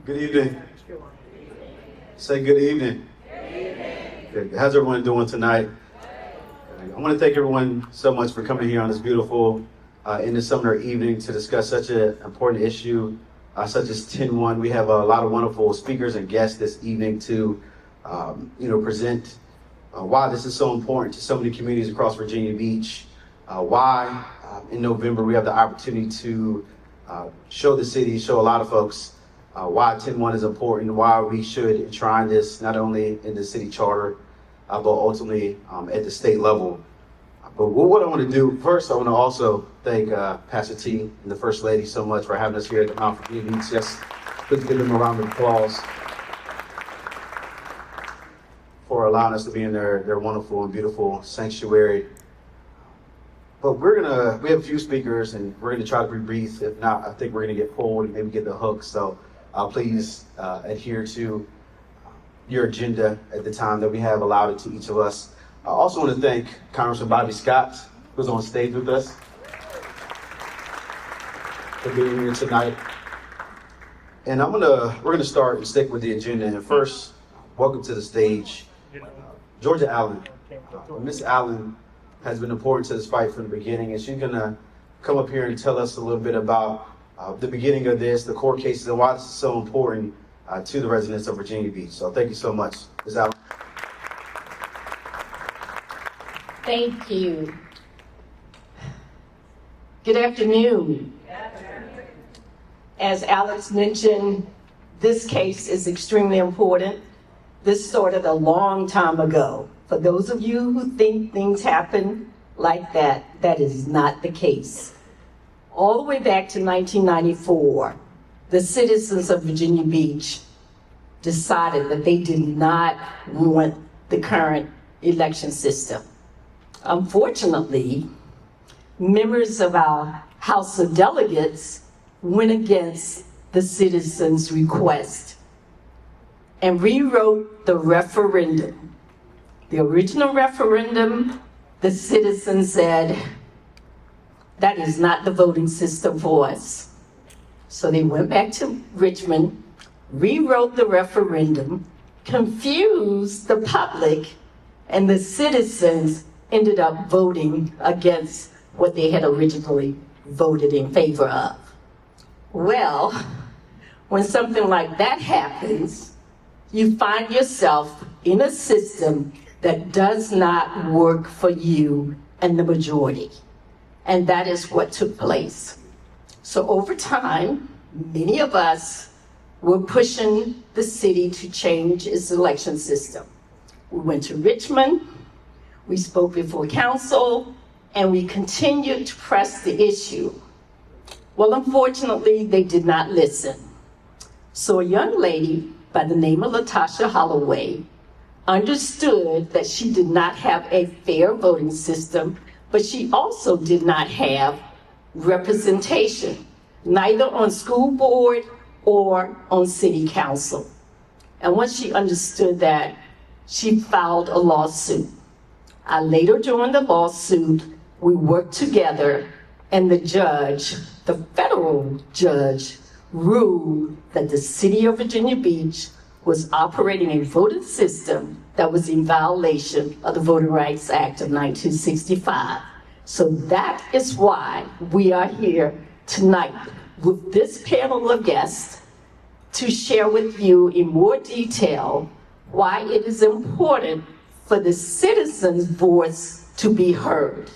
Good evening. Say good evening. Good. How's everyone doing tonight? I want to thank everyone so much for coming here on this beautiful in the summer evening to discuss such an important issue such as 10-1. We have a lot of wonderful speakers and guests this evening to present why this is so important to so many communities across Virginia Beach. Why in November we have the opportunity to show the city, show a lot of folks why 10-1 is important, why we should enshrine this not only in the city charter, but ultimately at the state level. But what I want to do, first I want to also thank Pastor T and the First Lady so much for having us here at the Mount Virginia Beach. Yes, let's give them a round of applause for allowing us to be in their wonderful and beautiful sanctuary. But we have a few speakers and we're gonna try to be brief. If not, I think we're gonna get pulled and maybe get the hook. So please adhere to your agenda at the time that we have allowed it to each of us. I also want to thank Congressman Bobby Scott, who's on stage with us, for being here tonight. And we're gonna start and stick with the agenda. And first, welcome to the stage, Georgia Allen. Miss Allen has been important to this fight from the beginning, and she's gonna come up here and tell us a little bit about the beginning of this, the court cases, and why this is so important to the residents of Virginia Beach. So thank you so much, Ms. Allen. Thank you. Good afternoon. As Alex mentioned, this case is extremely important. This started a long time ago. For those of you who think things happen like that, that is not the case. All the way back to 1994, the citizens of Virginia Beach decided that they did not want the current election system. Unfortunately, members of our House of Delegates went against the citizens' request and rewrote the referendum. The original referendum, the citizens said, that is not the voting system for us. So they went back to Richmond, rewrote the referendum, confused the public, and the citizens ended up voting against what they had originally voted in favor of. Well, when something like that happens, you find yourself in a system that does not work for you and the majority. And that is what took place. So over time, many of us were pushing the city to change its election system. We went to Richmond, we spoke before council, and we continued to press the issue. Well, unfortunately, they did not listen. So a young lady by the name of Latasha Holloway understood that she did not have a fair voting system, but she also did not have representation, neither on school board or on city council. And once she understood that, she filed a lawsuit. Later during the lawsuit, we worked together and the judge, the federal judge, ruled that the city of Virginia Beach was operating a voting system that was in violation of the Voting Rights Act of 1965. So that is why we are here tonight with this panel of guests to share with you in more detail why it is important for the citizens' voice to be heard.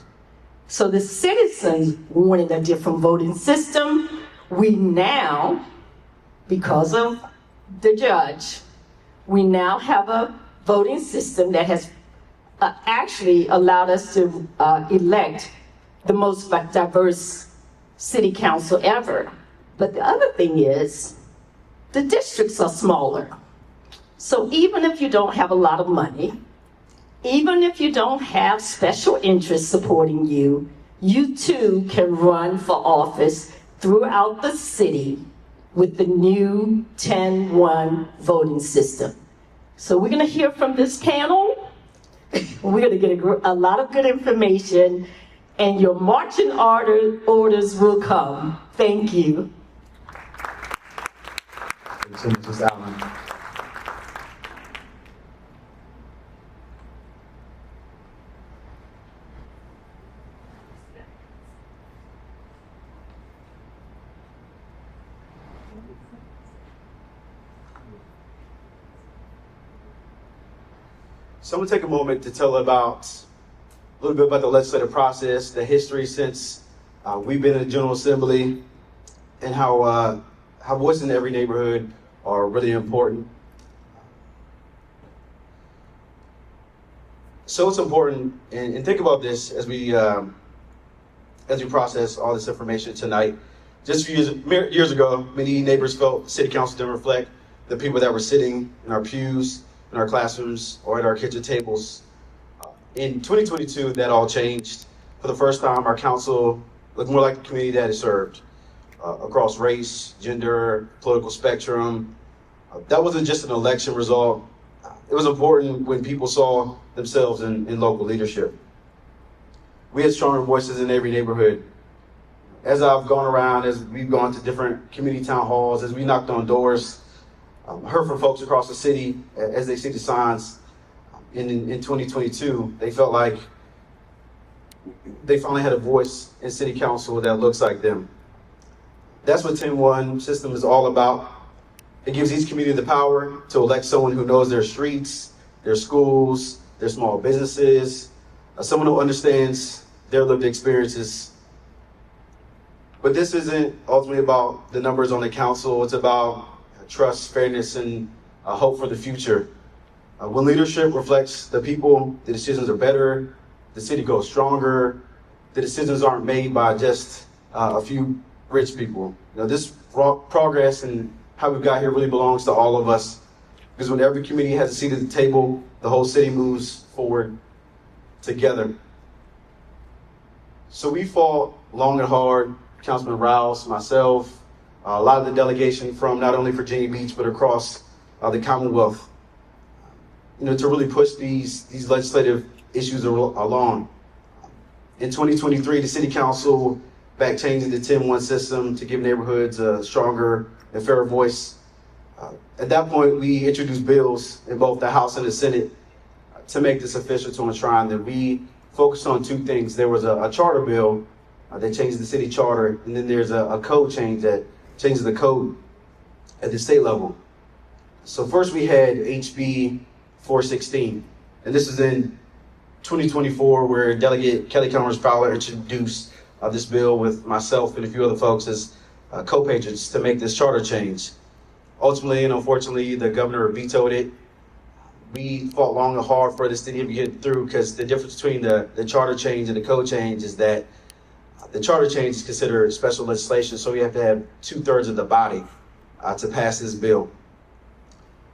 So the citizens wanted a different voting system. We now, because of the judge, we now have a voting system that has actually allowed us to elect the most diverse city council ever. But the other thing is, the districts are smaller. So even if you don't have a lot of money, even if you don't have special interests supporting you, you too can run for office throughout the city with the new 10-1 voting system. So we're gonna hear from this panel. We're gonna get a lot of good information, and your marching orders will come. Thank you. Thank you to Mrs. Allen. So I'm going to take a moment to tell a little bit about the legislative process, the history since we've been in the General Assembly, and how voices in every neighborhood are really important. So it's important, and think about this as we process all this information tonight. Just a few years ago, many neighbors felt city council didn't reflect the people that were sitting in our pews, in our classrooms, or at our kitchen tables. In 2022, that all changed. For the first time, our council looked more like the community that it served, across race, gender, political spectrum. That wasn't just an election result. It was important when people saw themselves in local leadership. We had stronger voices in every neighborhood. As I've gone around, as we've gone to different community town halls, as we knocked on doors, heard from folks across the city as they see the signs in 2022, they felt like they finally had a voice in city council that looks like them. That's what 10-1 system is all about. It gives each community the power to elect someone who knows their streets, their schools, their small businesses, someone who understands their lived experiences. But this isn't ultimately about the numbers on the council. It's about trust, fairness, and hope for the future. When leadership reflects the people, the decisions are better, the city goes stronger, the decisions aren't made by just a few rich people. This progress and how we got here really belongs to all of us, because when every community has a seat at the table, the whole city moves forward together. So we fought long and hard, Councilman Rouse, myself, a lot of the delegation from not only Virginia Beach, but across the Commonwealth, to really push these legislative issues along. In 2023, the City Council back changing the 10-1 system to give neighborhoods a stronger and fairer voice. At that point, we introduced bills in both the House and the Senate to make this official, to enshrine that we focused on two things. There was a charter bill that changed the city charter, and then there's a code change that changes the code at the state level. So first we had HB 416, and this is in 2024, where Delegate Kelly Cummers Fowler introduced this bill with myself and a few other folks as co-patrons to make this charter change. Ultimately and unfortunately, the governor vetoed it. We fought long and hard for this to even get through, because the difference between the charter change and the code change is that the charter change is considered special legislation, so we have to have 2/3 of the body to pass this bill.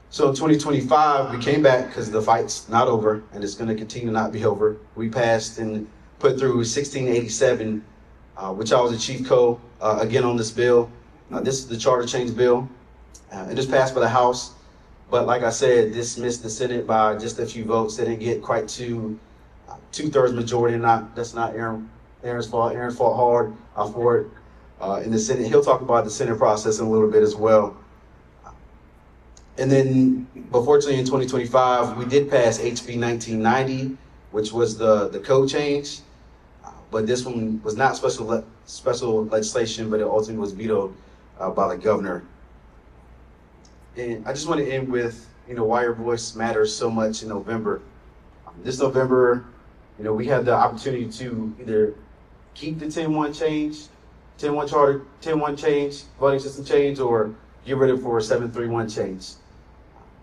So in 2025, we came back because the fight's not over, and it's going to continue to not be over. We passed and put through 1687, which I was the chief again on this bill. This is the charter change bill. It just passed by the House, but like I said, this missed the Senate by just a few votes. They didn't get quite to 2/3 majority. That's not Aaron's fault. Aaron fought hard for it in the Senate. He'll talk about the Senate process in a little bit as well. And then, unfortunately, in 2025, we did pass HB 1990, which was the code change. But this one was not special legislation, but it ultimately was vetoed by the governor. And I just want to end with, why your voice matters so much in November. This November, we have the opportunity to either keep the 10-1 change, 10-1 charter, 10-1 change, voting system change, or get rid of it for a 7-3-1 change.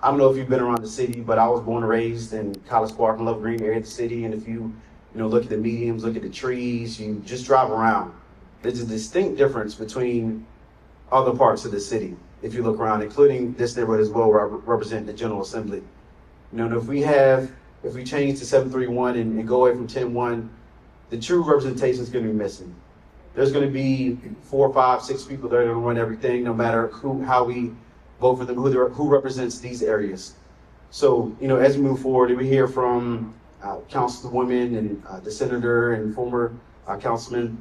I don't know if you've been around the city, but I was born and raised in College Park and Love Green area of the city. And if you, look at the mediums, look at the trees, you just drive around, there's a distinct difference between other parts of the city. If you look around, including this neighborhood as well, where I represent the General Assembly. And if we change to 7-3-1 and go away from 10-1, the true representation is going to be missing. There's going to be 4, 5, 6 people that are going to run everything, no matter how we vote for them, who represents these areas. So, as we move forward, we hear from Councilwoman and the Senator and former Councilman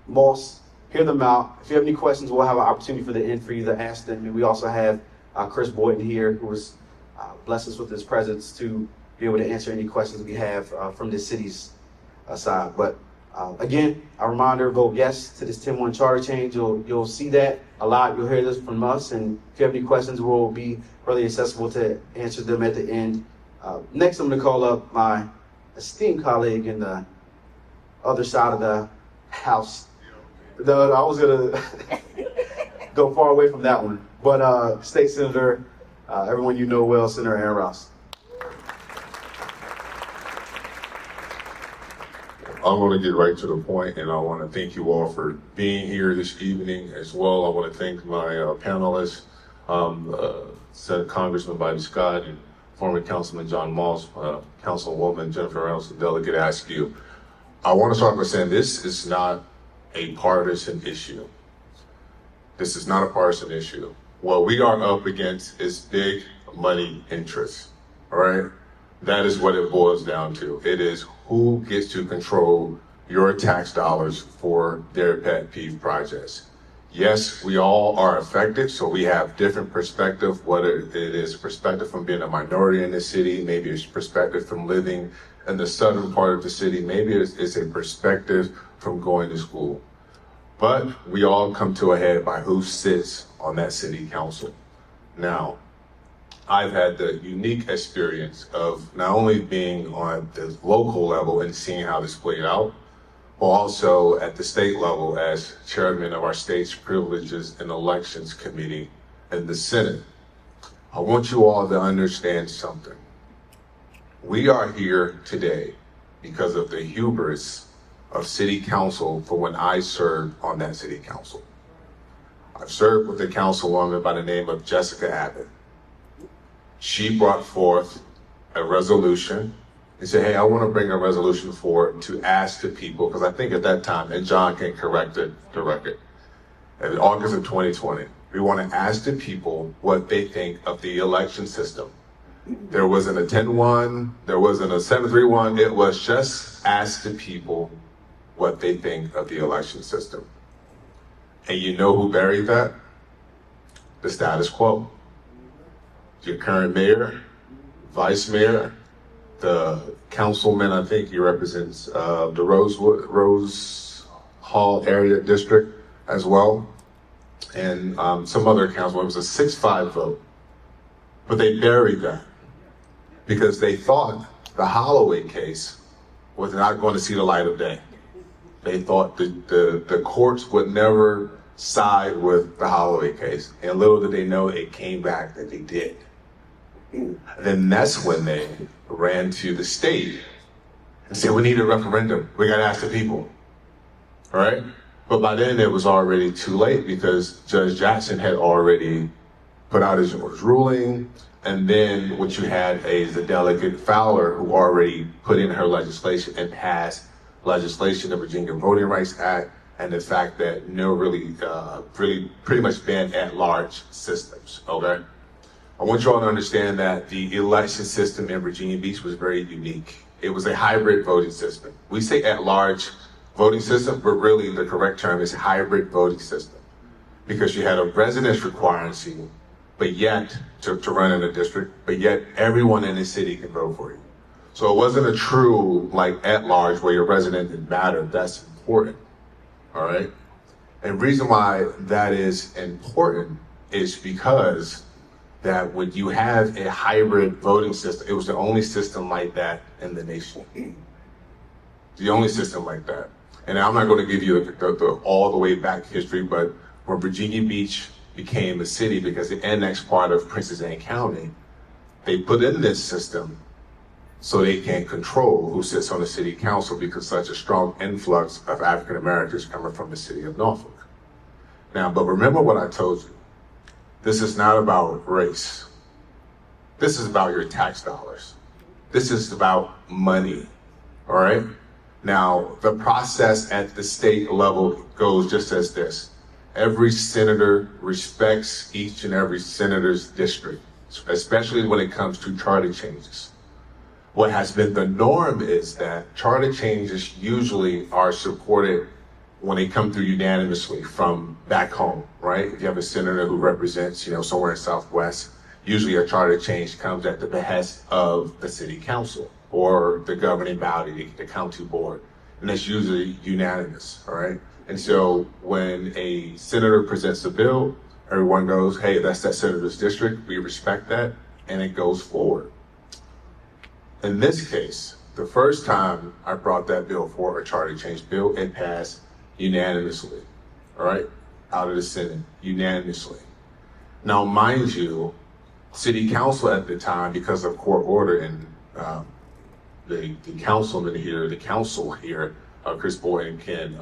Moss. Hear them out. If you have any questions, we'll have an opportunity for the end for you to ask them. And we also have Chris Boynton here, who has blessed us with his presence to be able to answer any questions we have from the city's side. But again, a reminder, vote yes to this 10-1 charter change. You'll see that a lot. You'll hear this from us. And if you have any questions, we'll be really accessible to answer them at the end. Next, I'm going to call up my esteemed colleague in the other side of the house. I was going to go far away from that one. But State Senator, everyone you know well, Senator Aaron Rouse. I want to get right to the point, and I want to thank you all for being here this evening as well. I want to thank my panelists, Congressman Bobby Scott and former Councilman John Moss, Councilwoman Jennifer Rouse, and Delegate Askew. I want to start by saying this is not a partisan issue. This is not a partisan issue. What we are up against is big money interests, all right? That is what it boils down to. It is who gets to control your tax dollars for their pet peeve projects. Yes, we all are affected, so we have different perspective, whether it is perspective from being a minority in the city, maybe it's perspective from living in the southern part of the city, maybe it's a perspective from going to school. But we all come to a head by who sits on that city council. Now, I've had the unique experience of not only being on the local level and seeing how this played out, but also at the state level as chairman of our state's Privileges and Elections Committee in the Senate. I want you all to understand something. We are here today because of the hubris of city council for when I served on that city council. I've served with a councilwoman by the name of Jessica Abbott. She brought forth a resolution and said, hey, I want to bring a resolution forward to ask the people, because I think at that time, and John can correct the record, in August of 2020, we want to ask the people what they think of the election system. There wasn't a 10-1, there wasn't a 7-3-1, it was just ask the people what they think of the election system. And you know who buried that? The status quo. Your current mayor, vice mayor, the councilman, I think he represents the Rose Hall area district as well, and some other councilmen. It was a 6-5 vote. But they buried that because they thought the Holloway case was not going to see the light of day. They thought the courts would never side with the Holloway case. And little did they know it came back that they did. And then that's when they ran to the state and said, we need a referendum. We got to ask the people. All right? But by then it was already too late because Judge Jackson had already put out his ruling. And then what you had is the Delegate Fowler, who already put in her legislation and passed legislation, the Virginia Voting Rights Act, and the fact that pretty much banned at-large systems, okay? I want you all to understand that the election system in Virginia Beach was very unique. It was a hybrid voting system. We say at-large voting system, but really the correct term is hybrid voting system, because you had a residence requirement, but yet to run in a district, but yet everyone in the city can vote for you. So it wasn't a true like at-large where your resident didn't matter. That's important, all right? And the reason why that is important is because that when you have a hybrid voting system, it was the only system like that in the nation. The only system like that. And I'm not going to give you the all the way back history, but when Virginia Beach became a city because it annexed part of Princess Anne County, they put in this system so they can control who sits on the city council because such a strong influx of African Americans coming from the city of Norfolk. Now, but remember what I told you. This is not about race. This is about your tax dollars. This is about money, all right? Now, the process at the state level goes just as this. Every senator respects each and every senator's district, especially when it comes to charter changes. What has been the norm is that charter changes usually are supported when they come through unanimously from back home, right? If you have a senator who represents, somewhere in Southwest, usually a charter change comes at the behest of the city council or the governing body, the county board, and that's usually unanimous, all right? And so when a senator presents a bill, everyone goes, hey, that's that senator's district, we respect that, and it goes forward. In this case, the first time I brought that bill for a charter change bill, it passed unanimously, all right, out of the Senate, unanimously. Now, mind you, City Council at the time, because of court order and the councilman here, the council here, Chris Boyd can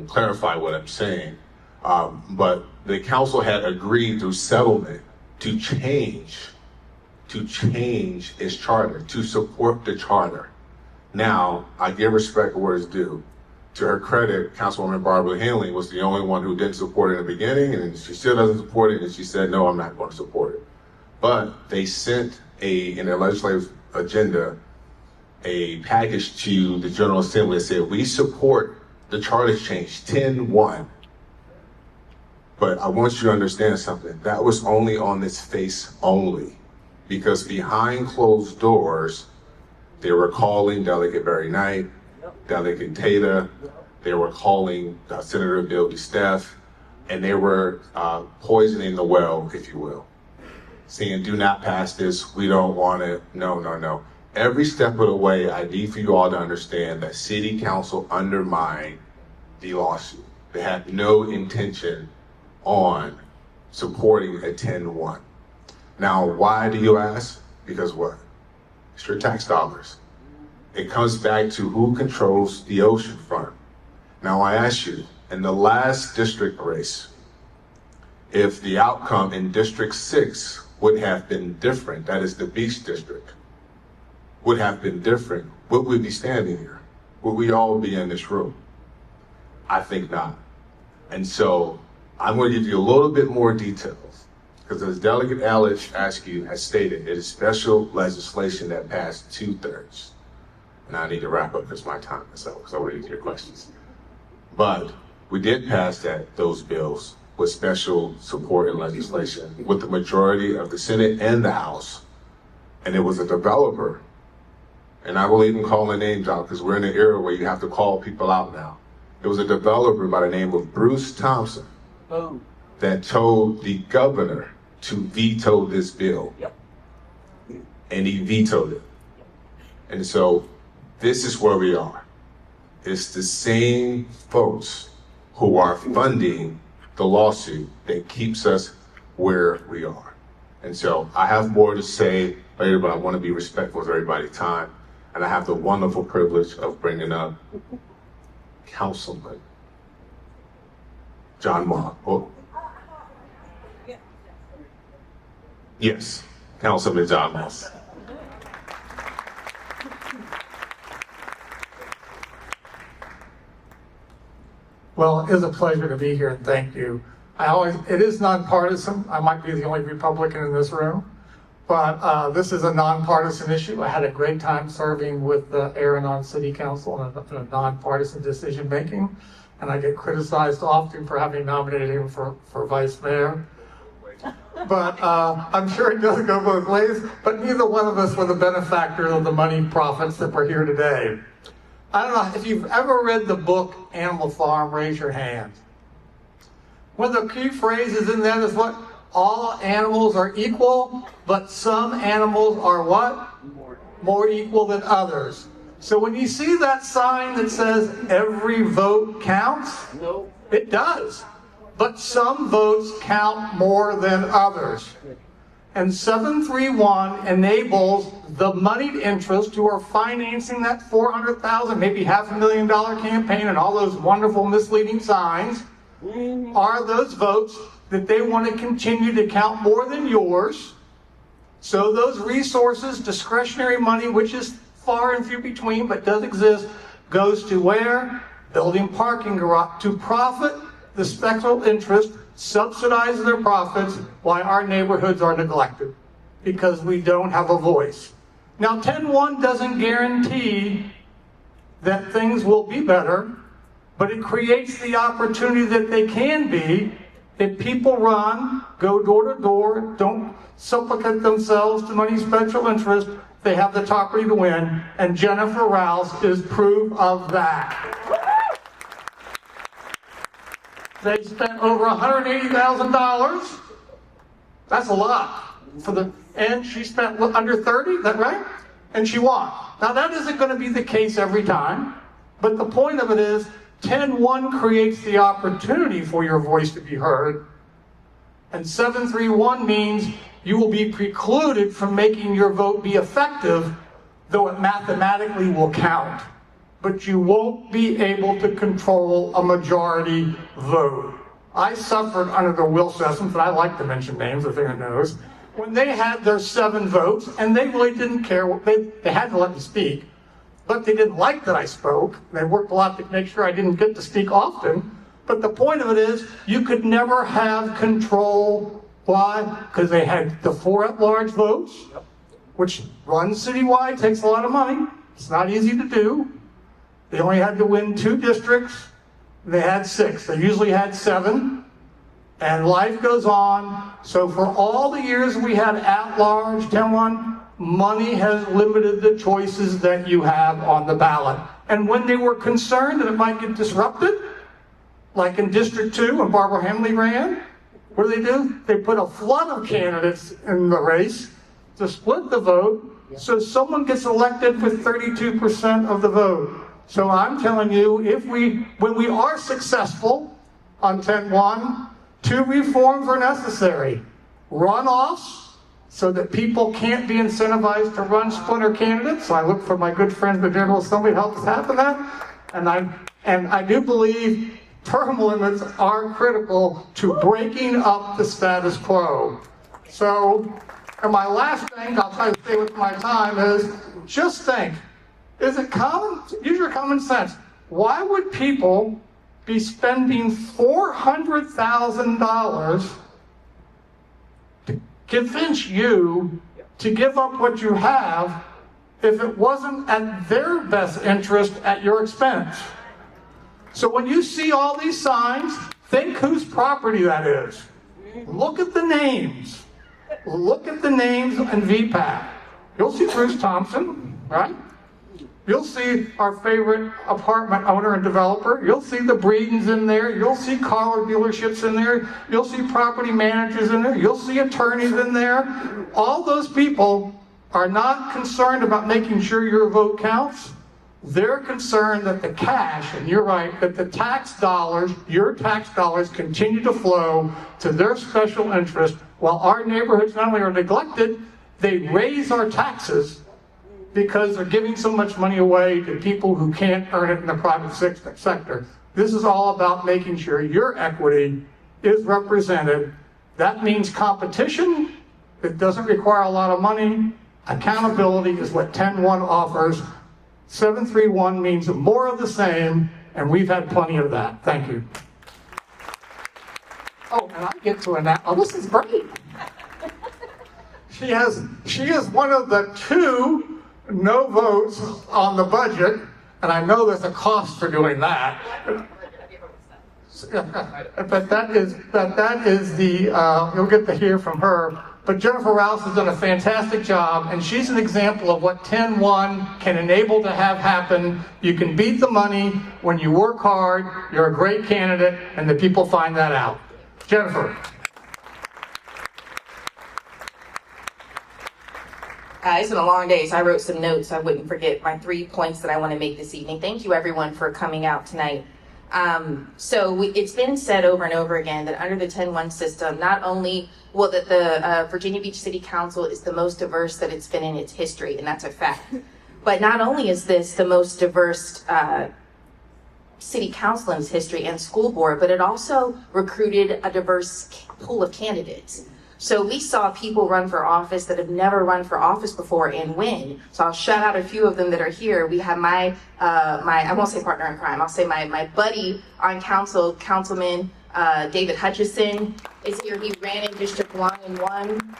clarify what I'm saying, but the council had agreed through settlement to change its charter, to support the charter. Now, I give respect where it's due. To her credit, Councilwoman Barbara Henley was the only one who didn't support it in the beginning, and she still doesn't support it, and she said, no, I'm not going to support it. But they sent in their legislative agenda, a package to the General Assembly that said, we support the charter change 10-1. But I want you to understand something. That was only on its face only, because behind closed doors, they were calling Delegate Barry Knight, Delegate Tata, they were calling Senator Bill DeSteph, and they were poisoning the well, if you will, saying, do not pass this, we don't want it, no. Every step of the way, I need for you all to understand that City Council undermined the lawsuit. They had no intention on supporting a 10-1. Now, why do you ask? Because what? It's your tax dollars. It comes back to who controls the ocean front. Now, I ask you, in the last district race, if the outcome in District 6 would have been different, that is the Beach District, would have been different, would we be standing here? Would we all be in this room? I think not. And so I'm going to give you a little bit more details, because as Delegate Askew has stated, it is special legislation that passed 2/3. And I need to wrap up because my time is up, because I want to get your questions. But we did pass those bills with special support and legislation with the majority of the Senate and the House. And it was a developer, and I will even call the names out because we're in an era where you have to call people out now. It was a developer by the name of Bruce Thompson that told the governor to veto this bill. And he vetoed it. And so this is where we are. It's the same folks who are funding the lawsuit that keeps us where we are. And so I have more to say later, but I want to be respectful of everybody's time. And I have the wonderful privilege of bringing up Councilman John Moss. Oh. Yes, Councilman John Moss. Well, it is a pleasure to be here, and thank you. It is nonpartisan. I might be the only Republican in this room, but this is a nonpartisan issue. I had a great time serving with Aaron on City Council in a nonpartisan decision making, and I get criticized often for having nominated him for Vice Mayor. But I'm sure it doesn't go both ways, but neither one of us were the benefactors of the money profits that we're here today. I don't know if you've ever read the book Animal Farm, raise your hand. One of the key phrases in that is what? All animals are equal, but some animals are what? More equal than others. So when you see that sign that says every vote counts, no, it does. But some votes count more than others. And 731 enables the moneyed interests who are financing that $400,000, maybe $500,000 campaign and all those wonderful misleading signs, are those votes that they want to continue to count more than yours. So those resources, discretionary money, which is far and few between but does exist, goes to where? Building parking garage to profit the special interest, subsidize their profits while our neighborhoods are neglected because we don't have a voice. Now 10-1 doesn't guarantee that things will be better, but it creates the opportunity that they can be if people run, go door to door, don't supplicate themselves to money special interest, they have the top to win, and Jennifer Rouse is proof of that. They spent over $180,000. That's a lot and she spent under 30, is that right? And she won. Now that isn't going to be the case every time, but the point of it is 10-1 creates the opportunity for your voice to be heard, and 7-3-1 means you will be precluded from making your vote be effective, though it mathematically will count. But you won't be able to control a majority vote. I suffered under the Will systems, and I like to mention names if anyone knows, when they had their 7 votes, and they really didn't care. They had to let me speak, but they didn't like that I spoke. They worked a lot to make sure I didn't get to speak often. But the point of it is, you could never have control. Why? Because they had the 4 at-large votes, which runs citywide, takes a lot of money. It's not easy to do. They only had to win 2 districts. They had 6. They usually had 7. And life goes on. So for all the years we had at-large 10-1, money has limited the choices that you have on the ballot. And when they were concerned that it might get disrupted, like in District 2 when Barbara Hamley ran, what do? They put a flood of candidates in the race to split the vote, so someone gets elected with 32% of the vote. So I'm telling you, when we are successful on 10-1, 2 reforms are necessary. Runoffs, so that people can't be incentivized to run splinter candidates. So I look for my good friend, the General Assembly, to help us happen that. And I do believe term limits are critical to breaking up the status quo. So, and my last thing, I'll try to stay with my time, is just think, is it common? Use your common sense. Why would people be spending $400,000 to convince you to give up what you have if it wasn't at their best interest at your expense? So when you see all these signs, think whose property that is. Look at the names. Look at the names in VPAC. You'll see Bruce Thompson, right? You'll see our favorite apartment owner and developer. You'll see the Breedens in there. You'll see car dealerships in there. You'll see property managers in there. You'll see attorneys in there. All those people are not concerned about making sure your vote counts. They're concerned that the cash, and you're right, that the tax dollars, your tax dollars, continue to flow to their special interest while our neighborhoods not only are neglected, they raise our taxes because they're giving so much money away to people who can't earn it in the private sector. This is all about making sure your equity is represented. That means competition. It doesn't require a lot of money. Accountability is what 10-1 offers. 7-3-1 means more of the same, and we've had plenty of that. Thank you. Oh, and I get to announce. Oh, this is great. She is one of the 2 no votes on the budget, and I know there's a cost for doing that. But that is the you'll get to hear from her. But Jennifer Rouse has done a fantastic job, and she's an example of what 10-1 can enable to have happen. You can beat the money when you work hard, you're a great candidate, and the people find that out. Jennifer. It's been a long day, so I wrote some notes so I wouldn't forget my 3 points that I want to make this evening. Thank you, everyone, for coming out tonight. It's been said over and over again that under the 10-1 system, not only that the Virginia Beach City Council is the most diverse that it's been in its history, and that's a fact. But not only is this the most diverse city council in its history and school board, but it also recruited a diverse pool of candidates. So we saw people run for office that have never run for office before and win. So I'll shout out a few of them that are here. We have my I won't say partner in crime, I'll say my buddy on council, Councilman David Hutchison is here. He ran in District 1 and won.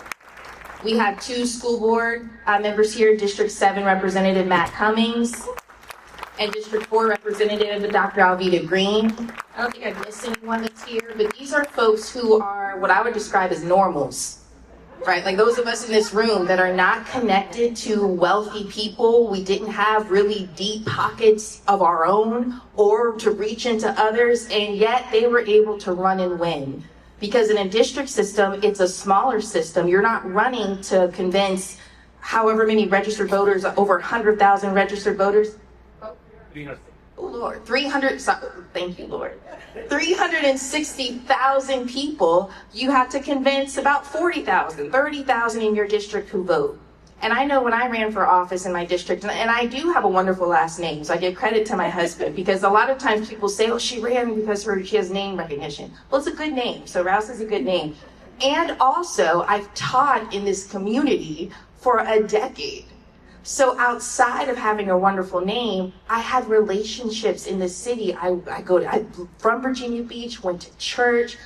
We have 2 school board members here, District 7 Representative Matt Cummings. and District 4 Representative Dr. Alveda Green. I don't think I've missed anyone that's here, but these are folks who are what I would describe as normals, right? Like those of us in this room that are not connected to wealthy people. We didn't have really deep pockets of our own or to reach into others, and yet they were able to run and win. Because in a district system, it's a smaller system. You're not running to convince however many registered voters, over 100,000 registered voters. Oh Lord, 300, thank you Lord. 360,000 people, you have to convince about 40,000, 30,000 in your district who vote. And I know when I ran for office in my district, and I do have a wonderful last name, so I give credit to my husband, because a lot of times people say, oh, she ran because she has name recognition. Well, it's a good name, so Rouse is a good name. And also, I've taught in this community for a decade. So outside of having a wonderful name, I had relationships in the city. I'm from Virginia Beach, went to church,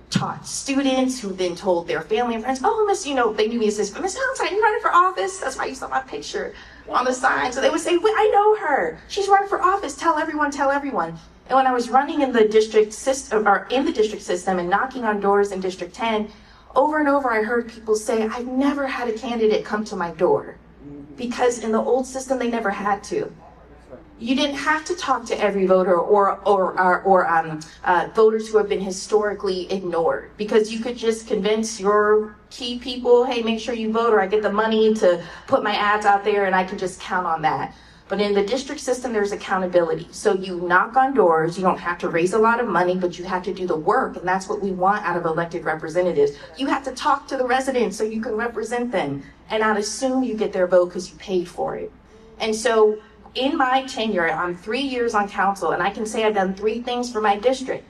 taught students who then told their family and friends, oh, Miss, they knew me as this, Miss Valentine, you running for office? That's why you saw my picture on the sign. So they would say, wait, I know her. She's running for office. Tell everyone, tell everyone. And when I was running in the district system, and knocking on doors in District 10, over and over I heard people say, I've never had a candidate come to my door. Because in the old system, they never had to. You didn't have to talk to every voter or voters who have been historically ignored, because you could just convince your key people, hey, make sure you vote, or I get the money to put my ads out there and I can just count on that. But in the district system, there's accountability. So you knock on doors, you don't have to raise a lot of money, but you have to do the work, and that's what we want out of elected representatives. You have to talk to the residents so you can represent them and not assume you get their vote because you paid for it. And so in my tenure, I'm 3 years on council, and I can say I've done 3 things for my district.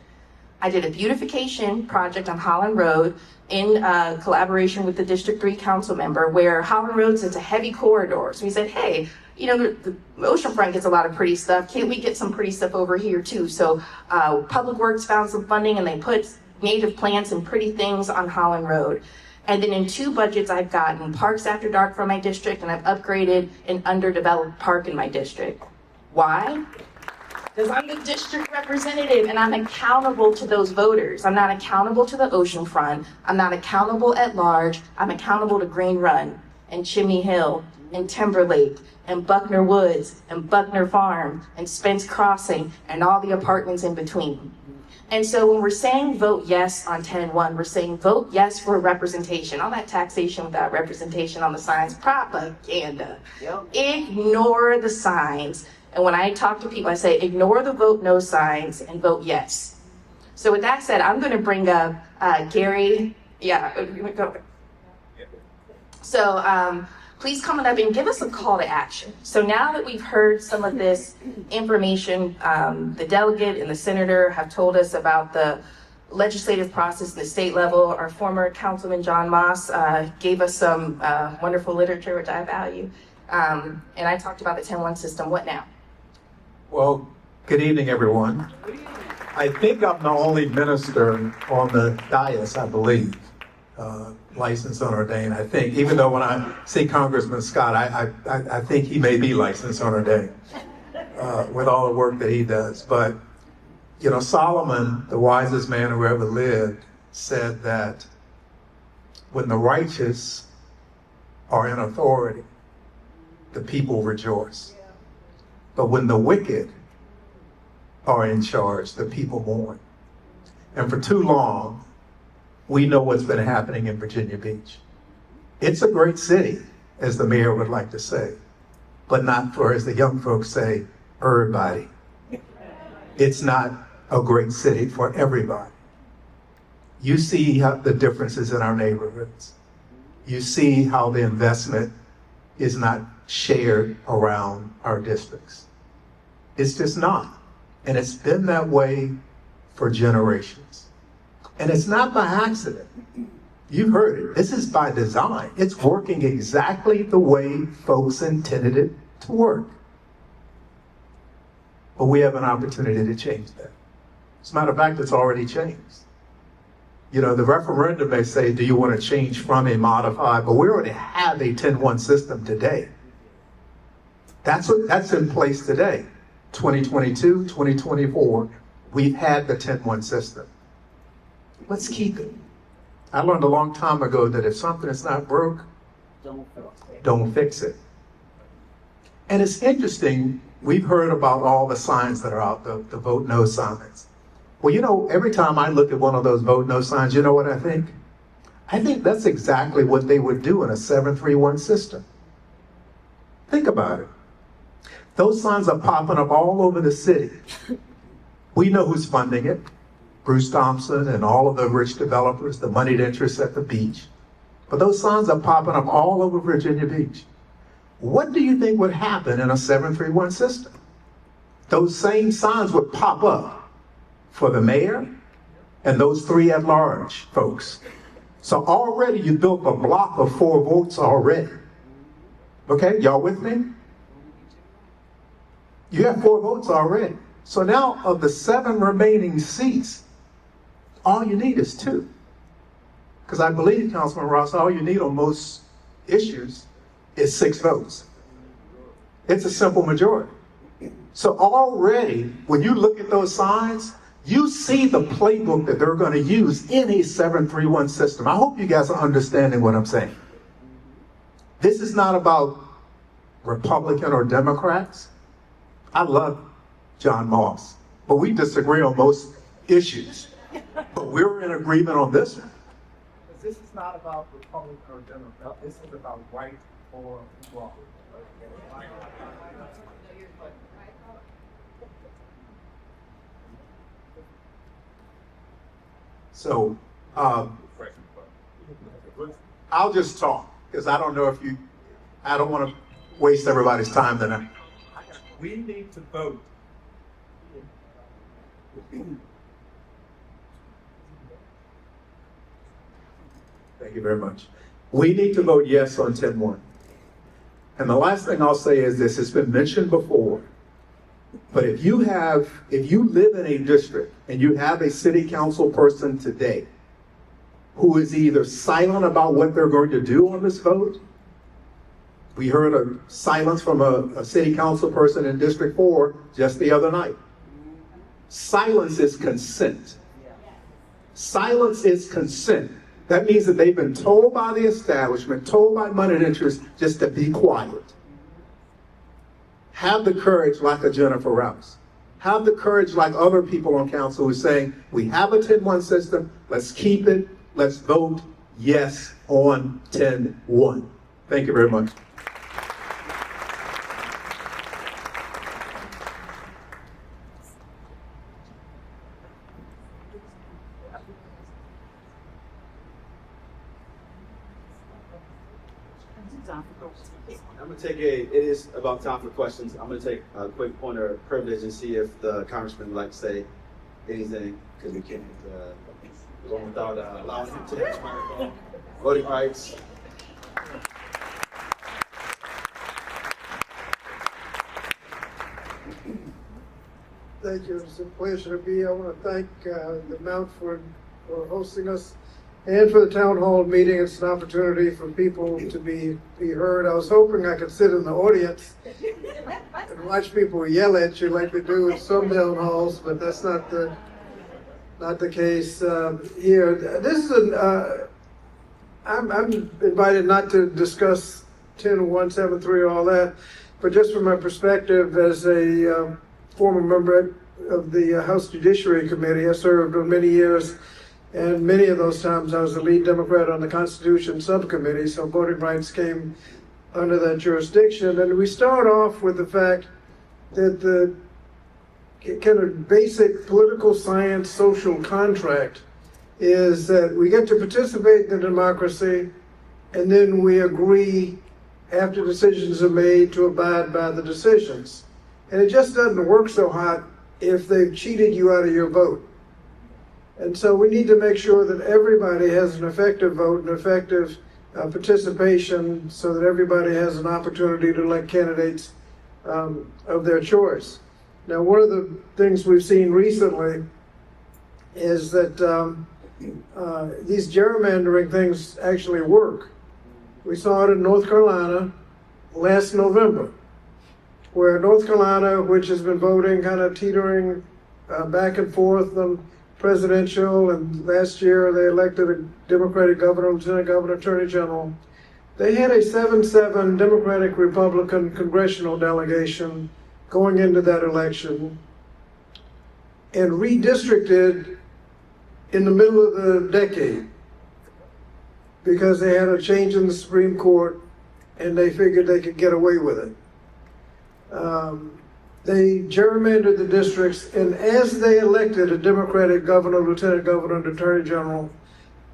I did a beautification project on Holland Road in collaboration with the District 3 council member, where Holland Road's it's a heavy corridor. So we said, hey, the oceanfront gets a lot of pretty stuff. Can't we get some pretty stuff over here too? So Public Works found some funding and they put native plants and pretty things on Holland Road. And then in 2 budgets, I've gotten Parks After Dark for my district, and I've upgraded an underdeveloped park in my district. Why? Because I'm the district representative and I'm accountable to those voters. I'm not accountable to the oceanfront. I'm not accountable at large. I'm accountable to Green Run and Chimney Hill and Timberlake and Buckner Woods and Buckner Farm and Spence Crossing and all the apartments in between. And so when we're saying vote yes on 10-1, we're saying vote yes for representation. All that taxation without representation on the signs, propaganda. Yep. Ignore the signs. And when I talk to people, I say, ignore the vote no signs and vote yes. So with that said, I'm going to bring up Gary. So please come on up and give us a call to action. So now that we've heard some of this information, the delegate and the senator have told us about the legislative process at the state level. Our former Councilman John Moss gave us some wonderful literature, which I value. And I talked about the 10-1 system. What now? Well, good evening, everyone. I think I'm the only minister on the dais, I believe, licensed and ordained. I think, even though when I see Congressman Scott, I think he may be licensed and ordained with all the work that he does. But, Solomon, the wisest man who ever lived, said that when the righteous are in authority, the people rejoice. But when the wicked are in charge, the people mourn. And for too long, we know what's been happening in Virginia Beach. It's a great city, as the mayor would like to say, but not for, as the young folks say, everybody. It's not a great city for everybody. You see how the differences in our neighborhoods. You see how the investment is not shared around our districts. It's just not. And it's been that way for generations. And it's not by accident. You've heard it. This is by design. It's working exactly the way folks intended it to work. But we have an opportunity to change that. As a matter of fact, it's already changed. The referendum may say, do you want to change from a modified, but we already have a 10-1 system today. That's in place today. 2022, 2024, we've had the 10-1 system. Let's keep it. I learned a long time ago that if something is not broke, don't fix it. And it's interesting, we've heard about all the signs that are out, the vote no signs. Well, you know, every time I look at one of those vote no signs, you know what I think? I think that's exactly what they would do in a 7-3-1 system. Think about it. Those signs are popping up all over the city. We know who's funding it. Bruce Thompson and all of the rich developers, the moneyed interests at the beach. But those signs are popping up all over Virginia Beach. What do you think would happen in a 7-3-1 system? Those same signs would pop up for the mayor and those 3 at-large folks. So already you built a block of 4 votes already. Okay, y'all with me? You have 4 votes already. So now of the 7 remaining seats, all you need is 2. Because I believe, Councilman Rouse, all you need on most issues is 6 votes. It's a simple majority. So already, when you look at those signs, you see the playbook that they're going to use in a 7-3-1 system. I hope you guys are understanding what I'm saying. This is not about Republican or Democrats. I love John Moss, but we disagree on most issues. But we're in agreement on this one. This is not about Republican or Democrat. This is about right or wrong. So I'll just talk because I don't know if I don't want to waste everybody's time tonight. We need to vote. Thank you very much. We need to vote yes on 10-1. And the last thing I'll say is this, it's been mentioned before, but if you live in a district and you have a city council person today who is either silent about what they're going to do on this vote, we heard a silence from a city council person in District 4 just the other night. Silence is consent. Silence is consent. That means that they've been told by the establishment, told by moneyed interests, just to be quiet. Have the courage like a Jennifer Rouse. Have the courage like other people on council who are saying, we have a 10-1 system, let's keep it, let's vote yes on 10-1. Thank you very much. I'm gonna take it is about time for questions. I'm gonna take a quick point of privilege and see if the congressman would like to say anything, because we can't go without allowing him to take his microphone. Voting rights. Thank you. It's a pleasure to be here. I want to thank the Mount for hosting us and for the town hall meeting. It's an opportunity for people to be heard. I was hoping I could sit in the audience and watch people yell at you like they do in some town halls, but that's not the case here. This is I'm invited not to discuss 10.173 all that, but just from my perspective as a former member of the House Judiciary Committee, I served for many years, and many of those times I was the lead Democrat on the Constitution Subcommittee, so voting rights came under that jurisdiction. And we start off with the fact that the kind of basic political science social contract is that we get to participate in the democracy, and then we agree after decisions are made to abide by the decisions. And it just doesn't work so hot if they've cheated you out of your vote. And so we need to make sure that everybody has an effective vote and effective participation so that everybody has an opportunity to elect candidates of their choice. Now, one of the things we've seen recently is that these gerrymandering things actually work. We saw it in North Carolina last November. where North Carolina, which has been voting kind of teetering back and forth on presidential, and last year they elected a Democratic governor, lieutenant governor, attorney general. They had a 7-7 Democratic Republican congressional delegation going into that election and redistricted in the middle of the decade because they had a change in the Supreme Court and they figured they could get away with it. They gerrymandered the districts, and as they elected a Democratic governor, lieutenant governor, and attorney general,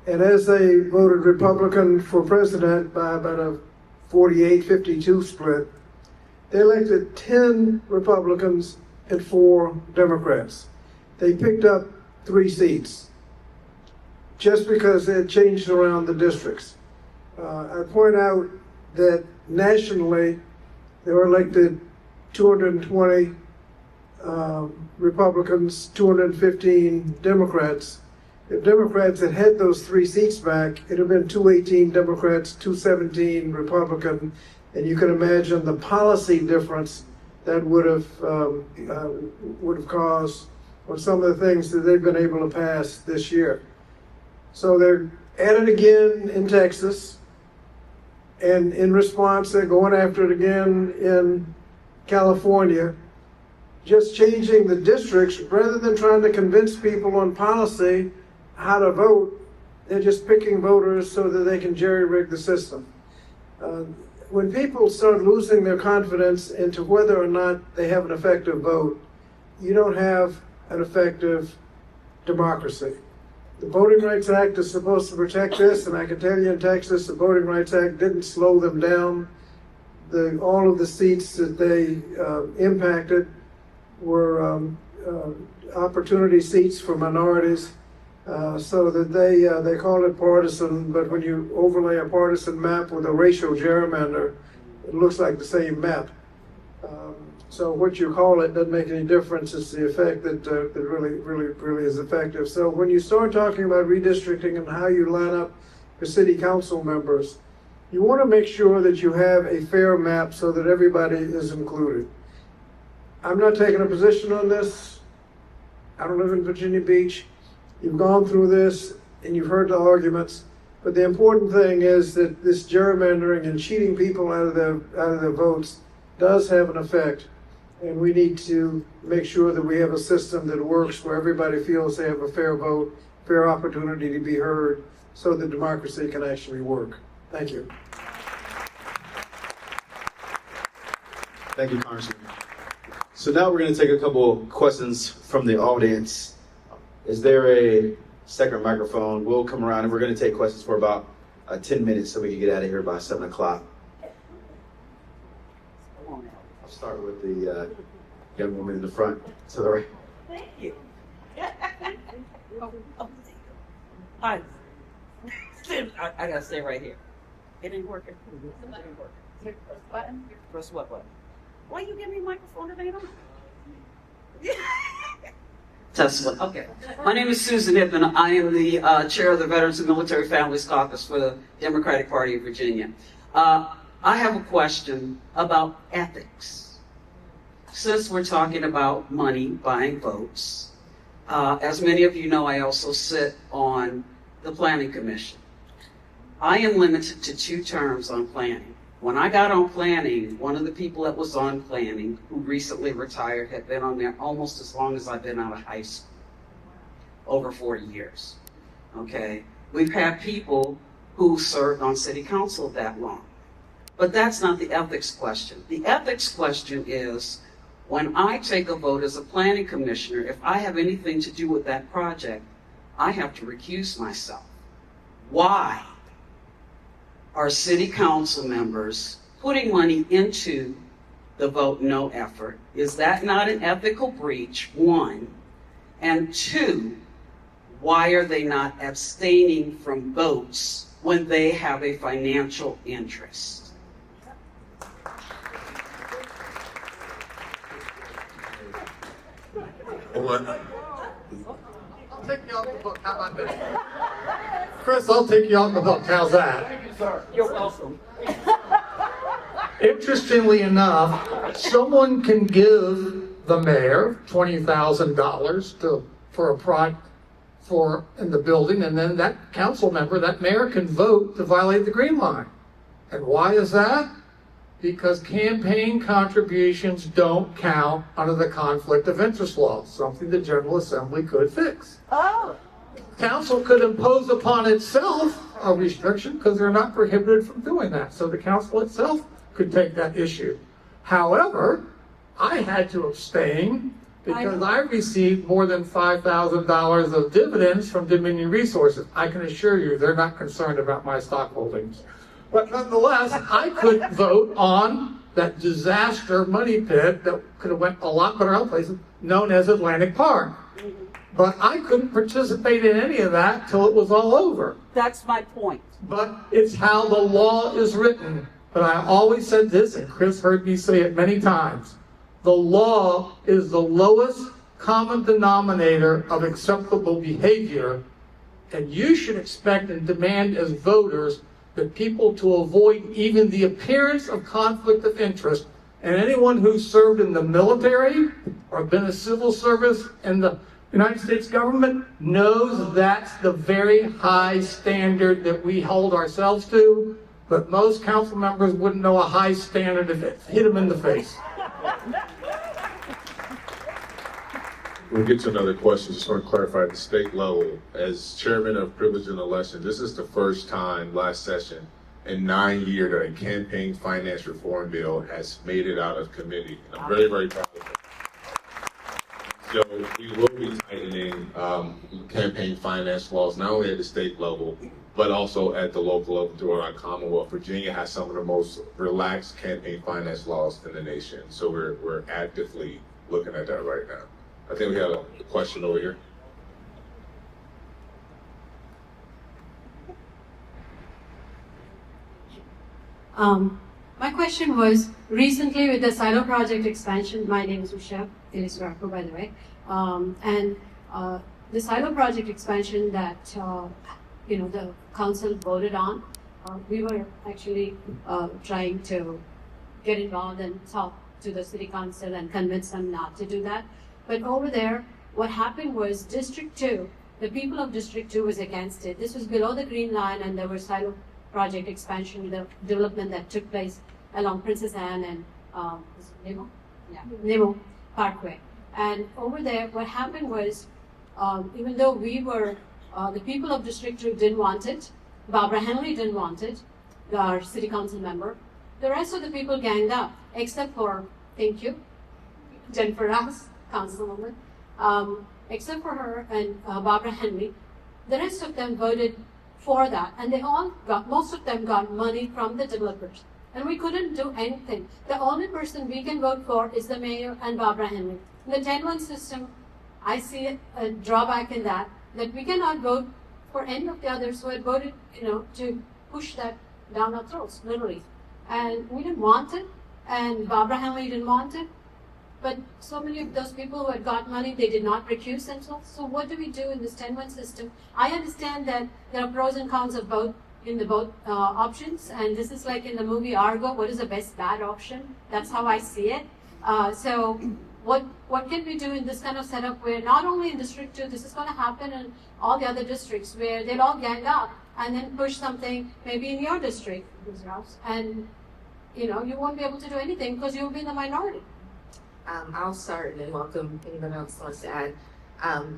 and as they voted Republican for president by about a 48-52 split, they elected 10 Republicans and 4 Democrats. They picked up 3 seats just because they had changed around the districts. I point out that nationally, they were elected 220 Republicans, 215 Democrats. If Democrats had had those 3 seats back, it'd have been 218 Democrats, 217 Republican, and you can imagine the policy difference that would have caused on some of the things that they've been able to pass this year. So they're at it again in Texas, and in response, they're going after it again in California, just changing the districts rather than trying to convince people on policy how to vote. They're just picking voters so that they can jerry-rig the system. When people start losing their confidence into whether or not they have an effective vote, you don't have an effective democracy. The Voting Rights Act is supposed to protect this, and I can tell you in Texas, the Voting Rights Act didn't slow them down. All of the seats that they impacted were opportunity seats for minorities, so that they call it partisan, but when you overlay a partisan map with a racial gerrymander, it looks like the same map. So what you call it doesn't make any difference. It's the effect that really is effective. So when you start talking about redistricting and how you line up for city council members, you want to make sure that you have a fair map so that everybody is included. I'm not taking a position on this. I don't live in Virginia Beach. You've gone through this and you've heard the arguments, but the important thing is that this gerrymandering and cheating people out of their votes does have an effect, and we need to make sure that we have a system that works where everybody feels they have a fair vote, fair opportunity to be heard, so that democracy can actually work. Thank you. Thank you, Congressman. So now we're going to take a couple questions from the audience. Is there a second microphone? We'll come around and we're going to take questions for about 10 minutes so we can get out of here by 7 o'clock. I'll start with the young woman in the front to the right. Thank you. Hi. I gotta stay right here. It ain't working. It ain't working. Press button. Press what button? Why you give me a microphone if it ain't on? Tesla. Okay. My name is Susan Hippen. I am the chair of the Veterans and Military Families Caucus for the Democratic Party of Virginia. I have a question about ethics. Since we're talking about money buying votes, as many of you know, I also sit on the Planning Commission. I am limited to 2 terms on planning. When I got on planning, one of the people that was on planning, who recently retired, had been on there almost as long as I've been out of high school, over 40 years. Okay, we've had people who served on city council that long. But that's not the ethics question. The ethics question is, when I take a vote as a planning commissioner, if I have anything to do with that project, I have to recuse myself. Why are city council members putting money into the vote no effort? Is that not an ethical breach, 1? And 2, why are they not abstaining from votes when they have a financial interest? I'll take you off the hook. How about that? Chris, I'll take you off the hook. How's that? You're welcome. Interestingly enough, Someone can give the mayor $20,000 for a project in the building, and then that council member, that mayor, can vote to violate the green line. And why is that? Because campaign contributions don't count under the conflict of interest law, something the General Assembly could fix. Oh. Council could impose upon itself a restriction because they're not prohibited from doing that. So the council itself could take that issue. However, I had to abstain because I received more than $5,000 of dividends from Dominion Resources. I can assure you they're not concerned about my stock holdings. But nonetheless, I could vote on that disaster money pit that could have went a lot better other places, known as Atlantic Park. But I couldn't participate in any of that till it was all over. That's my point. But it's how the law is written. But I always said this, and Chris heard me say it many times. The law is the lowest common denominator of acceptable behavior, and you should expect and demand as voters that people to avoid even the appearance of conflict of interest. And anyone who's served in the military or been a civil service in the United States government knows that's the very high standard that we hold ourselves to, but most council members wouldn't know a high standard if it hit them in the face. We'll get to another question. Just want to clarify at the state level. As chairman of Privilege and Election, this is the first time last session in 9 years that a campaign finance reform bill has made it out of committee. And I'm very, very proud of it. So we will be tightening campaign finance laws, not only at the state level, but also at the local level throughout our Commonwealth. Virginia has some of the most relaxed campaign finance laws in the nation. So we're actively looking at that right now. I think we have a question over here. My question was, recently with the silo project expansion, my name is Usha, Iliswarapu, by the way, the silo project expansion that the council voted on, we were actually trying to get involved and talk to the city council and convince them not to do that. But over there, what happened was District 2, the people of District 2 was against it. This was below the green line, and there was silo project expansion, the development that took place along Princess Anne and Nemo? Yeah. Nemo Parkway. And over there, what happened was, even though we were, the people of District 2 didn't want it, Barbara Henley didn't want it, our city council member, the rest of the people ganged up, except for, thank you, Jennifer Rouse, councilwoman, except for her and Barbara Henley, the rest of them voted for that, and most of them got money from the developers, and we couldn't do anything. The only person we can vote for is the mayor and Barbara Henley. In the 10-1 system, I see a drawback in that we cannot vote for any of the others who had voted, to push that down our throats, literally. And we didn't want it, and Barbara Henley didn't want it. But so many of those people who had got money, they did not recuse themselves. So what do we do in this 10-1 system? I understand that there are pros and cons of both options, and this is like in the movie Argo, what is the best bad option? That's how I see it. So what can we do in this kind of setup where not only in District 2, this is going to happen in all the other districts where they'll all gang up and then push something maybe in your district, Rouse, and you won't be able to do anything because you'll be in the minority. I'll start and then welcome anyone else wants to add.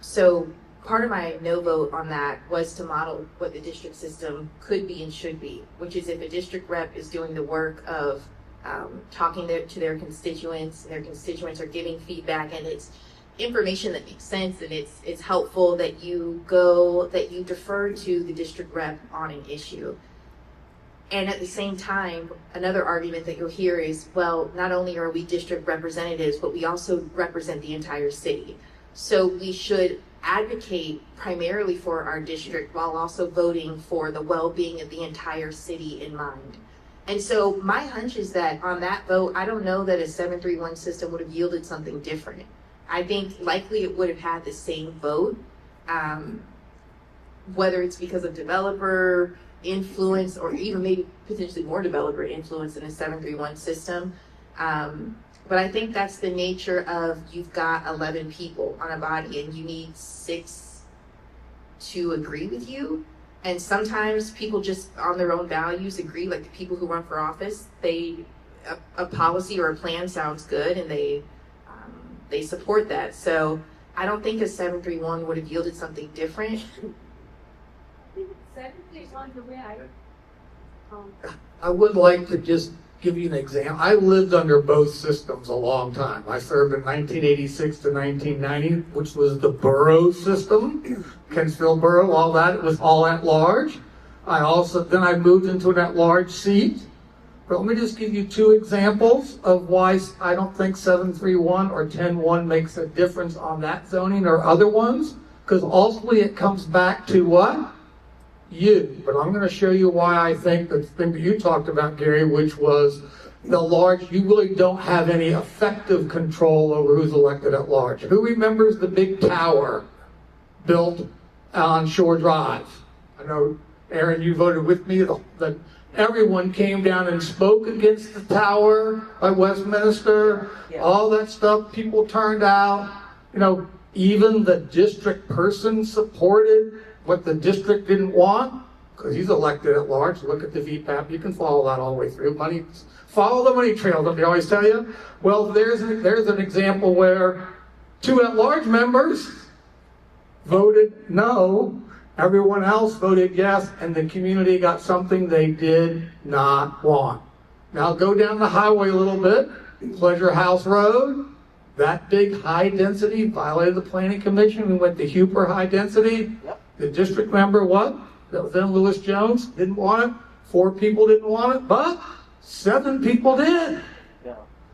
So part of my no vote on that was to model what the district system could be and should be, which is if a district rep is doing the work of talking to their constituents, and their constituents are giving feedback, and it's information that makes sense and it's helpful, that you defer to the district rep on an issue. And at the same time, another argument that you'll hear is, well, not only are we district representatives, but we also represent the entire city. So we should advocate primarily for our district while also voting for the well-being of the entire city in mind. And so my hunch is that on that vote, I don't know that a 7-3-1 system would have yielded something different. I think likely it would have had the same vote, whether it's because of developer influence or even maybe potentially more developer influence in a 7-3-1 system. But I think that's the nature of, you've got 11 people on a body and you need 6 to agree with you. And sometimes people just on their own values agree, like the people who run for office, a policy or a plan sounds good and they support that. So I don't think a 731 would have yielded something different. 731, the way I would like to just give you an example. I lived under both systems a long time. I served in 1986 to 1990, which was the borough system, Kensville Borough, all that. It was all at large. Then I moved into an at large seat. But let me just give you 2 examples of why I don't think 731 or 101 makes a difference on that zoning or other ones. Because ultimately it comes back to what? You. But I'm going to show you why I think the thing that you talked about, Gary, which was the large, you really don't have any effective control over who's elected at large. Who remembers the big tower built on Shore Drive? I know, Aaron, you voted with me that everyone came down and spoke against the tower by Westminster, all that stuff. People turned out, even the district person supported what the district didn't want, because he's elected at large. Look at the VPAP. You can follow that all the way through. Follow the money trail, don't they always tell you? Well, there's an example where 2 at-large members voted no. Everyone else voted yes, and the community got something they did not want. Now go down the highway a little bit, Pleasure House Road. That big high density violated the planning commission. We went to Huper high density. The district member, what? That was then Lewis Jones, didn't want it. 4 people didn't want it, but 7 people did.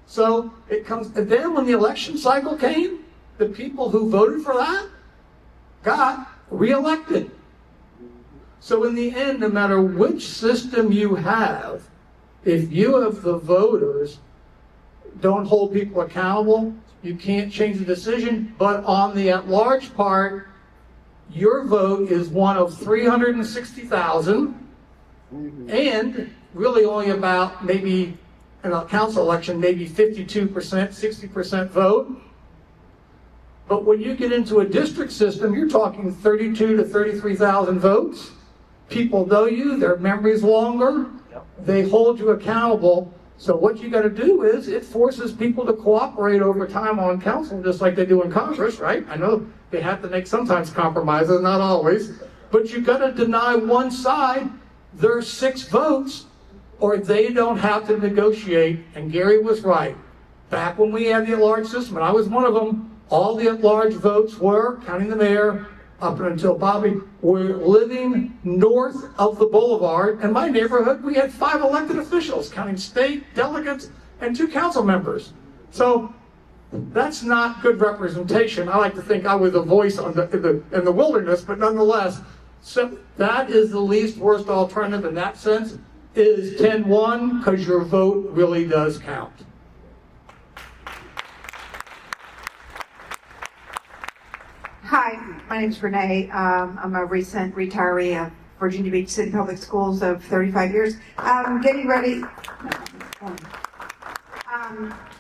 So it comes, and then when the election cycle came, the people who voted for that got reelected. So in the end, no matter which system you have, if you have the voters don't hold people accountable, you can't change the decision. But on the at-large part, your vote is one of 360,000, and really only about maybe in a council election, maybe 52%, 60% vote. But when you get into a district system, you're talking 32 to 33,000 votes. People know you, their memory's longer, they hold you accountable. So what you got to do is, it forces people to cooperate over time on council, just like they do in Congress, right? I know they have to make sometimes compromises, not always. But you got to deny one side their 6 votes, or they don't have to negotiate. And Gary was right. Back when we had the at-large system, and I was one of them, all the at-large votes were, counting the mayor, up until Bobby, were living north of the boulevard. In my neighborhood, we had 5 elected officials, counting state delegates and 2 council members. So that's not good representation. I like to think I was a voice in the wilderness, but nonetheless, so that is the least worst alternative in that sense, is 10-1, because your vote really does count. Hi, my name is Renee. I'm a recent retiree of Virginia Beach City Public Schools of 35 years. I'm getting ready.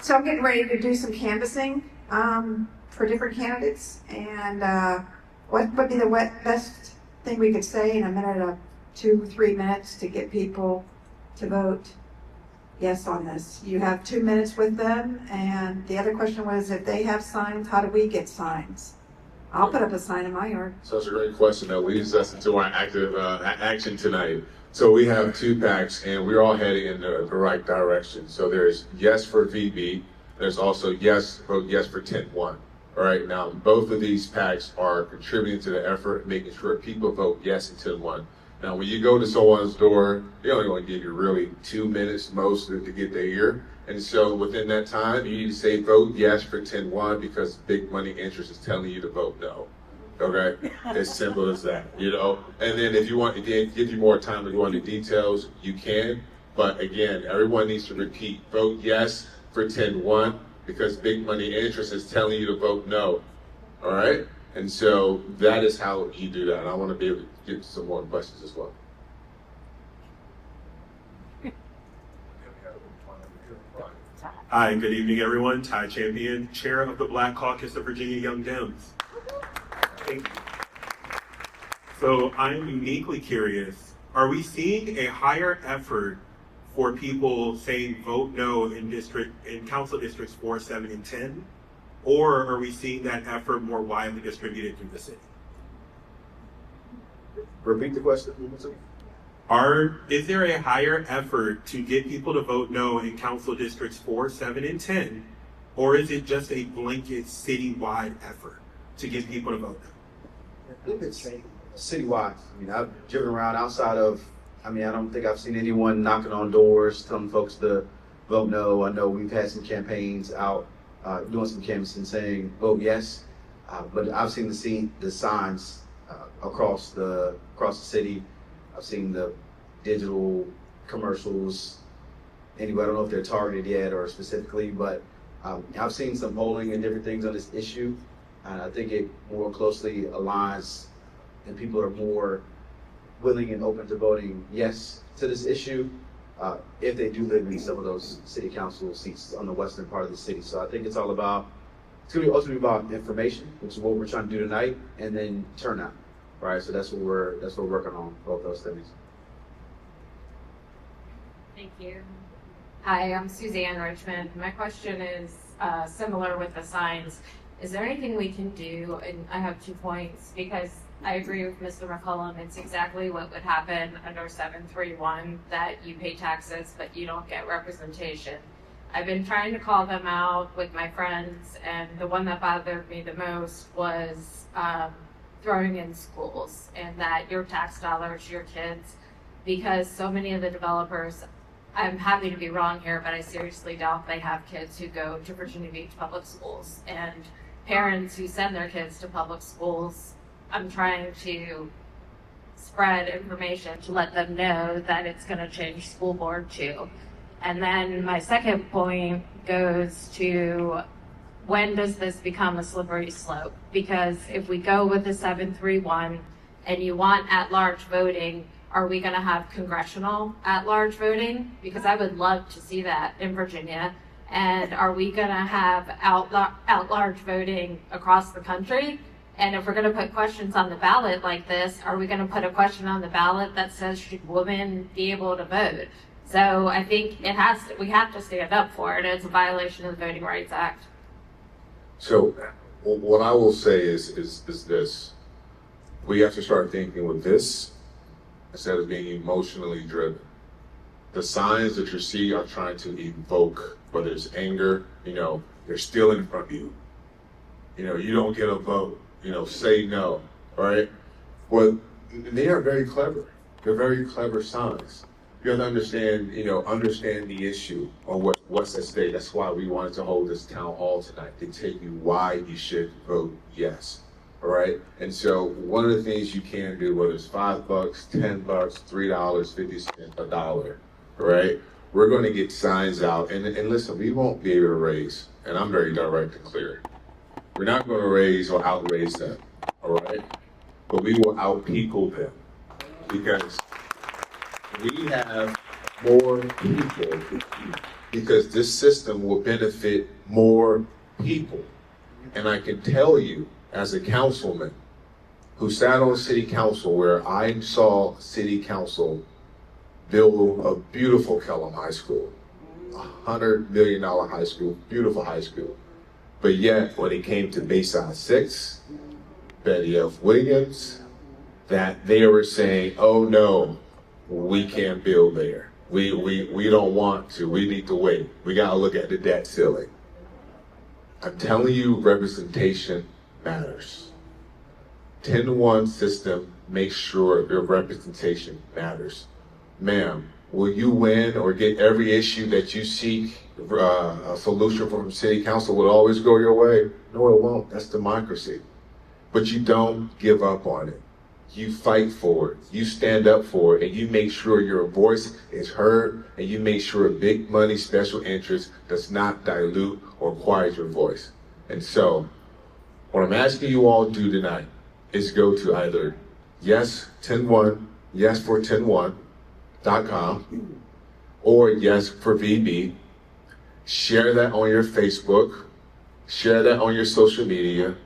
So I'm getting ready to do some canvassing for different candidates. And what would be the best thing we could say in a minute, 2 or 3 minutes to get people to vote yes on this? You have 2 minutes with them. And the other question was, if they have signs, how do we get signs? I'll put up a sign in my yard. So that's a great question that leads us into our active action tonight. So we have 2 packs, and we're all heading in the right direction. So there's yes for VB. There's also vote yes for 10-1. All right, now both of these packs are contributing to the effort, making sure people vote yes in 10-1. Now, when you go to someone's door, they're only going to give you really 2 minutes most to get their ear. And so within that time, you need to say vote yes for 10-1 because big money interest is telling you to vote no. Okay? As simple as that, And then if you want to give you more time to go into details, you can. But again, everyone needs to repeat, vote yes for 10-1 because big money interest is telling you to vote no. All right? And so that is how you do that. And I want to be able to get some more questions as well. Hi, good evening, everyone. Ty Champion, Chair of the Black Caucus of Virginia Young Dems. Thank you. So I'm uniquely curious, are we seeing a higher effort for people saying vote no in council districts 4, 7, and 10? Or are we seeing that effort more widely distributed through the city? Repeat the question. Is there a higher effort to get people to vote no in council districts 4, 7, and 10? Or is it just a blanket citywide effort to get people to vote no? I think it's citywide. I mean, I've driven around outside of, I don't think I've seen anyone knocking on doors telling folks to vote no. I know we've had some campaigns out doing some canvassing saying vote yes, but I've seen the signs across the city. I've seen the digital commercials. Anyway, I don't know if they're targeted yet or specifically, but I've seen some polling and different things on this issue, and I think it more closely aligns, and people are more willing and open to voting yes to this issue if they do live in some of those city council seats on the western part of the city. So I think it's going to be ultimately about information, which is what we're trying to do tonight, and then turnout. Right, so that's what we're working on, both those things. Thank you. Hi, I'm Suzanne Richmond. My question is similar with the signs. Is there anything we can do? And I have 2 points, because I agree with Mr. McCollum. It's exactly what would happen under 731, that you pay taxes, but you don't get representation. I've been trying to call them out with my friends, and the one that bothered me the most was throwing in schools, and that your tax dollars, your kids, because so many of the developers, I'm happy to be wrong here, but I seriously doubt they have kids who go to Virginia Beach public schools, and parents who send their kids to public schools. I'm trying to spread information to let them know that it's going to change school board too. And then my second point goes to, when does this become a slippery slope? Because if we go with the 731 and you want at-large voting, are we going to have congressional at-large voting? Because I would love to see that in Virginia. And are we going to have at-large voting across the country? And if we're going to put questions on the ballot like this, are we going to put a question on the ballot that says, should women be able to vote? So I think we have to stand up for it. It's a violation of the Voting Rights Act. So what I will say is this: we have to start thinking with this instead of being emotionally driven. The signs that you see are trying to evoke, whether it's anger, they're still in front of you. You don't get a vote, say no, all right? Well, they are very clever. They're very clever signs. You have to understand the issue on what's at stake. That's why we wanted to hold this town hall tonight, to tell you why you should vote yes. All right. And so one of the things you can do, whether it's $5, $10, $3, 50 cents, $1, all right? We're going to get signs out, and listen, we won't be able to raise, and I'm very direct and clear. We're not going to raise or outraise them, all right? But we will out-people them, because we have more people, because this system will benefit more people. And I can tell you, as a councilman who sat on city council, where I saw city council build a beautiful McCollum High School, $100 million high school, beautiful high school. But yet, when it came to Bayside 6, Betty F. Williams, that they were saying, oh no, we can't build there. We don't want to. We need to wait. We got to look at the debt ceiling. I'm telling you, representation matters. 10-1 system makes sure your representation matters. Ma'am, will you win or get every issue that you seek a solution from city council will always go your way? No, it won't. That's democracy. But you don't give up on it. You fight for it, you stand up for it, and you make sure your voice is heard, and you make sure big money special interest does not dilute or quiet your voice. And so, what I'm asking you all to do tonight is go to either yes for10one.com or yes for VB, Share that on your Facebook. Share that on your social media.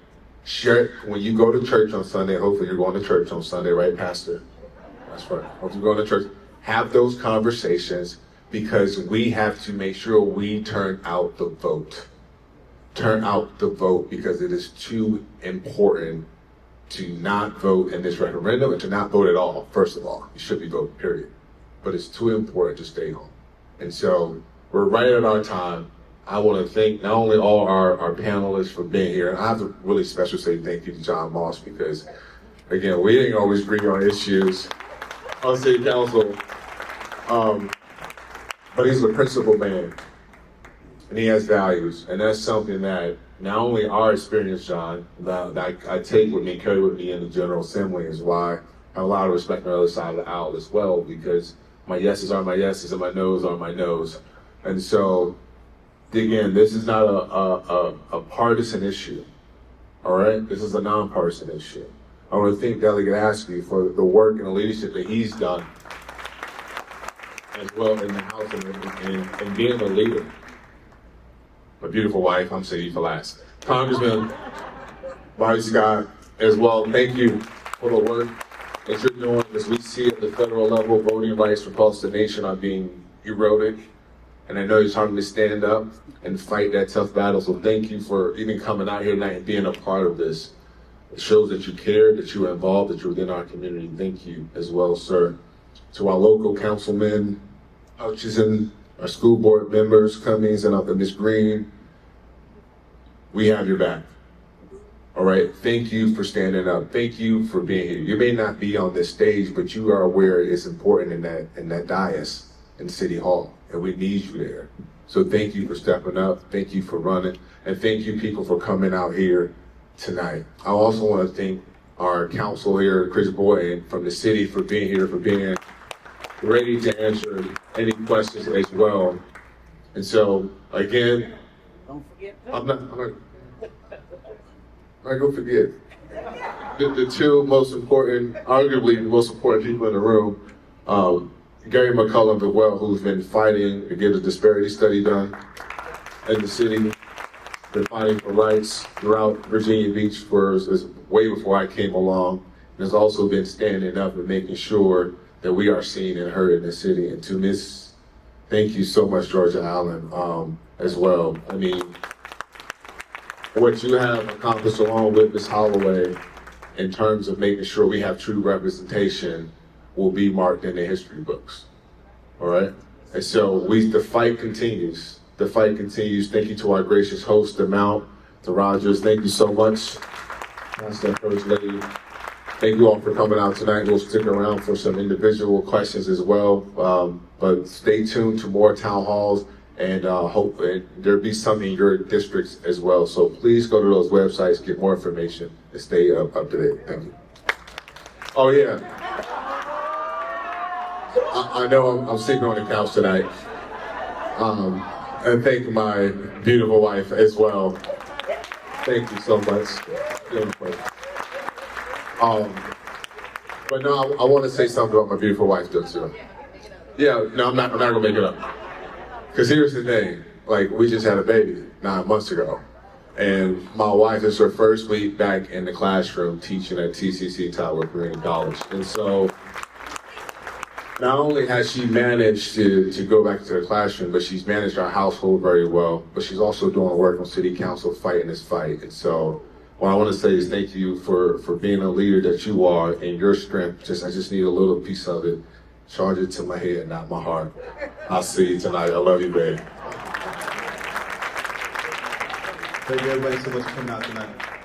Share it when you go to church on Sunday. Hopefully you're going to church on Sunday, right, Pastor? That's right. Hope you're going to church. Have those conversations because we have to make sure we turn out the vote. Turn out the vote because it is too important to not vote in this referendum and to not vote at all, first of all. You should be voting, period. But it's too important to stay home. And so we're right at our time. I want to thank not only all our panelists for being here, and I have to really special say thank you to John Moss because, again, we didn't always agree on issues on City Council, but he's a principled man, and he has values, and that's something that not only our experience, John, that I take with me, carry with me in the General Assembly is why I have a lot of respect on the other side of the aisle as well, because my yeses are my yeses and my noes are my noes. And so, again, this is not a partisan issue, all right? This is a nonpartisan issue. I want to thank Delegate Askew for the work and the leadership that he's done as well in the House and being a leader. My beautiful wife, I'm saving you for last. Congressman, Bobby Scott, as well, thank you for the work that you're doing as we see at the federal level voting rights across the nation are being eroded. And I know you're trying to stand up and fight that tough battle. So thank you for even coming out here tonight and being a part of this. It shows that you care, that you are involved, that you're within our community. Thank you as well, sir. To our local councilmen, Hutchison, our school board members, Cummings, and Ms. Green, we have your back. All right, thank you for standing up. Thank you for being here. You may not be on this stage, but you are aware it's important in that dais in City Hall, and we need you there. So thank you for stepping up. Thank you for running, and thank you people for coming out here tonight. I also want to thank our council here, Chris Boyd from the city, for being here, for being ready to answer any questions as well. And so again, I'm not gonna forget the two most important, arguably the most important people in the room. Gary McCollum as well, who's been fighting to get a disparity study done in the city, been fighting for rights throughout Virginia Beach way before I came along, and has also been standing up and making sure that we are seen and heard in the city. And to Miss, thank you so much, Georgia Allen, as well. I mean, what you have accomplished along with Ms. Holloway in terms of making sure we have true representation will be marked in the history books, all right? And so the fight continues. The fight continues. Thank you to our gracious host, the Mount, to Rogers. Thank you so much, Master First Lady. Thank you all for coming out tonight. We'll stick around for some individual questions as well, but stay tuned to more town halls and hope there'll be some in your districts as well. So please go to those websites, get more information, and stay up to date. Thank you. Oh yeah. I know I'm sitting on the couch tonight. And thank my beautiful wife as well. Thank you so much. But no, I want to say something about my beautiful wife though too. Yeah, no, I'm not gonna make it up. Because here's the thing, like we just had a baby 9 months ago. And my wife is her first week back in the classroom teaching at TCC Tower Community College. And so not only has she managed to go back to the classroom, but she's managed our household very well, but she's also doing work on City Council fighting this fight. And so what I want to say is thank you for being a leader that you are and your strength. I just need a little piece of it. Charge it to my head, not my heart. I'll see you tonight. I love you, babe. Thank you everybody so much for coming out tonight.